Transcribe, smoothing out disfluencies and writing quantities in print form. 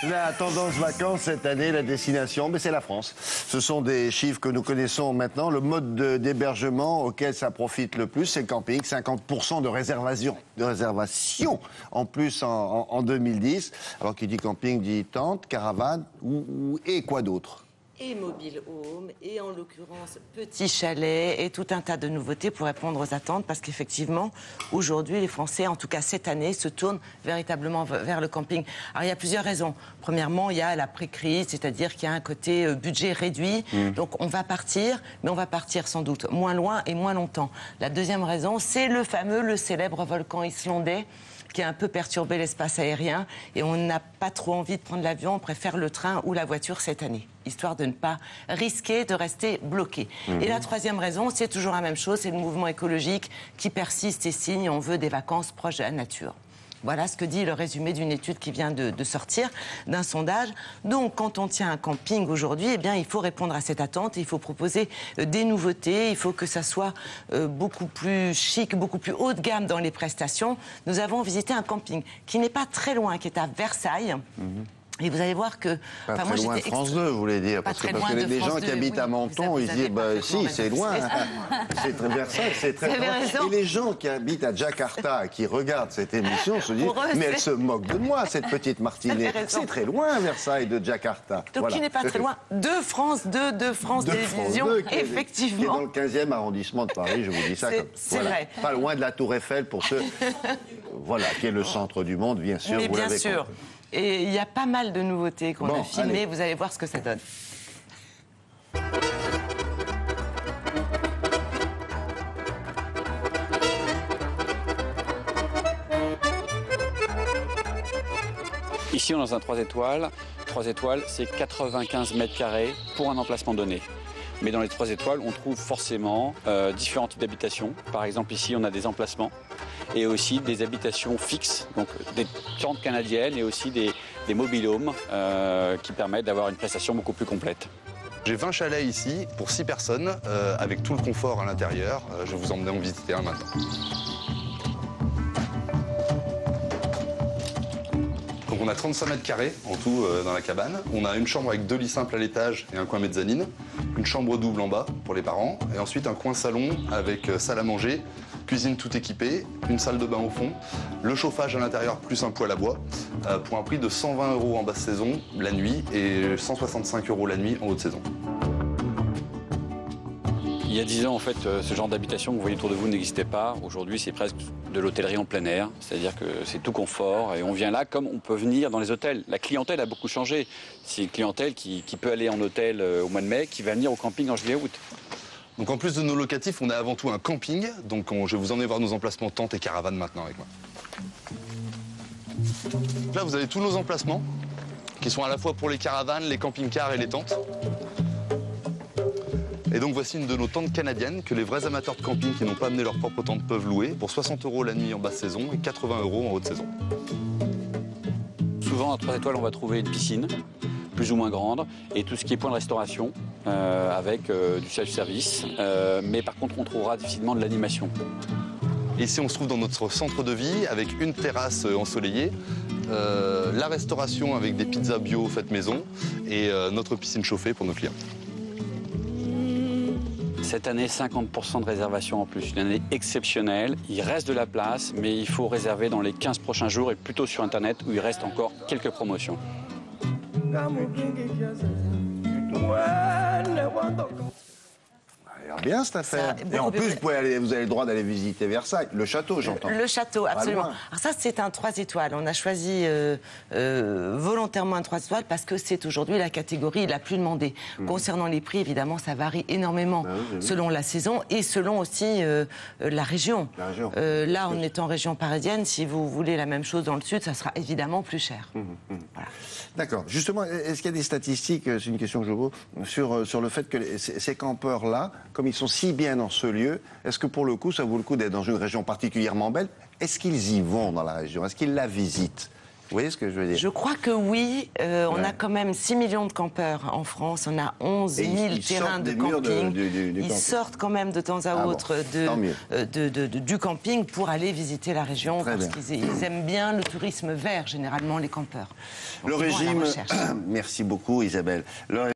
La tendance vacances cette année, la destination, mais c'est la France. Ce sont des chiffres que nous connaissons maintenant. Le mode d'hébergement auquel ça profite le plus, c'est le camping. 50% de réservation en plus en 2010. Alors qui dit camping dit tente, caravane et quoi d'autre ? Et mobile home, et en l'occurrence petit chalet, et tout un tas de nouveautés pour répondre aux attentes, parce qu'effectivement, aujourd'hui, les Français, en tout cas cette année, se tournent véritablement vers le camping. Alors il y a plusieurs raisons. Premièrement, il y a la pré-crise, c'est-à-dire qu'il y a un côté budget réduit, donc on va partir, mais on va partir sans doute moins loin et moins longtemps. La deuxième raison, c'est le célèbre volcan islandais, qui a un peu perturbé l'espace aérien, et on n'a pas trop envie de prendre l'avion, on préfère le train ou la voiture cette année, histoire de ne pas risquer de rester bloqué. Et la troisième raison, c'est toujours la même chose, c'est le mouvement écologique qui persiste et signe, on veut des vacances proches de la nature. Voilà ce que dit le résumé d'une étude qui vient de sortir, d'un sondage. Donc, quand on tient un camping aujourd'hui, eh bien, il faut répondre à cette attente, il faut proposer des nouveautés, il faut que ça soit beaucoup plus chic, beaucoup plus haut de gamme dans les prestations. Nous avons visité un camping qui n'est pas très loin, qui est à Versailles. Et vous allez voir que... Pas très loin de France 2, vous voulez dire. Parce que les gens qui habitent à Menton, ils disent, si, c'est loin. C'est très Versailles, c'est très loin. Et les gens qui habitent à Jakarta, qui regardent cette émission, se disent, mais elle se moque de moi, cette petite Martinée. C'est très loin, Versailles, de Jakarta. Donc qui n'est pas très loin de France 2, de France Télévisions, effectivement. Qui est dans le 15e arrondissement de Paris, je vous dis ça. C'est vrai. Pas loin de la Tour Eiffel, pour ceux... Voilà, qui est le centre du monde, bien sûr. Mais bien sûr. Et il y a pas mal de nouveautés qu'on a filmées. Vous allez voir ce que ça donne. Ici, on est dans un 3 étoiles. 3 étoiles, c'est 95 mètres carrés pour un emplacement donné. Mais dans les 3 étoiles, on trouve forcément différents types d'habitations. Par exemple, ici, on a des emplacements et aussi des habitations fixes, donc des tentes canadiennes et aussi des mobile homes qui permettent d'avoir une prestation beaucoup plus complète. J'ai 20 chalets ici pour 6 personnes avec tout le confort à l'intérieur. Je vais vous emmener en visiter un maintenant. Donc on a 35 mètres carrés en tout dans la cabane. On a une chambre avec 2 lits simples à l'étage et un coin mezzanine. Une chambre double en bas pour les parents. Et ensuite un coin salon avec salle à manger, cuisine tout équipée, une salle de bain au fond, le chauffage à l'intérieur plus un poêle à bois pour un prix de 120 € en basse saison la nuit et 165 € la nuit en haute saison. Il y a 10 ans, en fait, ce genre d'habitation que vous voyez autour de vous n'existait pas. Aujourd'hui, c'est presque de l'hôtellerie en plein air, c'est-à-dire que c'est tout confort et on vient là comme on peut venir dans les hôtels. La clientèle a beaucoup changé. C'est une clientèle qui peut aller en hôtel au mois de mai, qui va venir au camping en juillet-août. Donc en plus de nos locatifs, on a avant tout un camping. Donc je vais vous emmener voir nos emplacements tentes et caravanes maintenant avec moi. Là, vous avez tous nos emplacements qui sont à la fois pour les caravanes, les camping-cars et les tentes. Et donc voici une de nos tentes canadiennes que les vrais amateurs de camping qui n'ont pas amené leur propre tente peuvent louer pour 60 € la nuit en basse saison et 80 € en haute saison. Souvent, à 3 étoiles, on va trouver une piscine, plus ou moins grande, et tout ce qui est point de restauration, avec du self-service. Mais par contre, on trouvera difficilement de l'animation. Ici, on se trouve dans notre centre de vie avec une terrasse ensoleillée, la restauration avec des pizzas bio faites maison et notre piscine chauffée pour nos clients. Cette année, 50% de réservations en plus. Une année exceptionnelle. Il reste de la place, mais il faut réserver dans les 15 prochains jours et plutôt sur Internet où il reste encore quelques promotions. Ça a l'air bien cette affaire. Et en plus, vous avez le droit d'aller visiter Versailles. Le château, j'entends. Le château, absolument. Alors ça, c'est un 3 étoiles. On a choisi volontairement un 3 étoiles parce que c'est aujourd'hui la catégorie la plus demandée. Concernant les prix, évidemment, ça varie énormément selon la saison et selon aussi la région. Là, on est en région parisienne. Si vous voulez la même chose dans le sud, ça sera évidemment plus cher. Voilà. D'accord. Justement, est-ce qu'il y a des statistiques, c'est une question que je vous pose, sur le fait que ces campeurs-là, comme ils sont si bien dans ce lieu, est-ce que pour le coup, ça vaut le coup d'être dans une région particulièrement belle? Est-ce qu'ils y vont dans la région? Est-ce qu'ils la visitent? Vous voyez ce que je veux dire? Je crois que oui. On a quand même 6 millions de campeurs en France. On a 11 000 terrains de camping. Ils sortent quand même de temps à autre du camping pour aller visiter la région parce qu'ils aiment bien le tourisme vert, généralement, les campeurs. Donc, le régime... Merci beaucoup, Isabelle.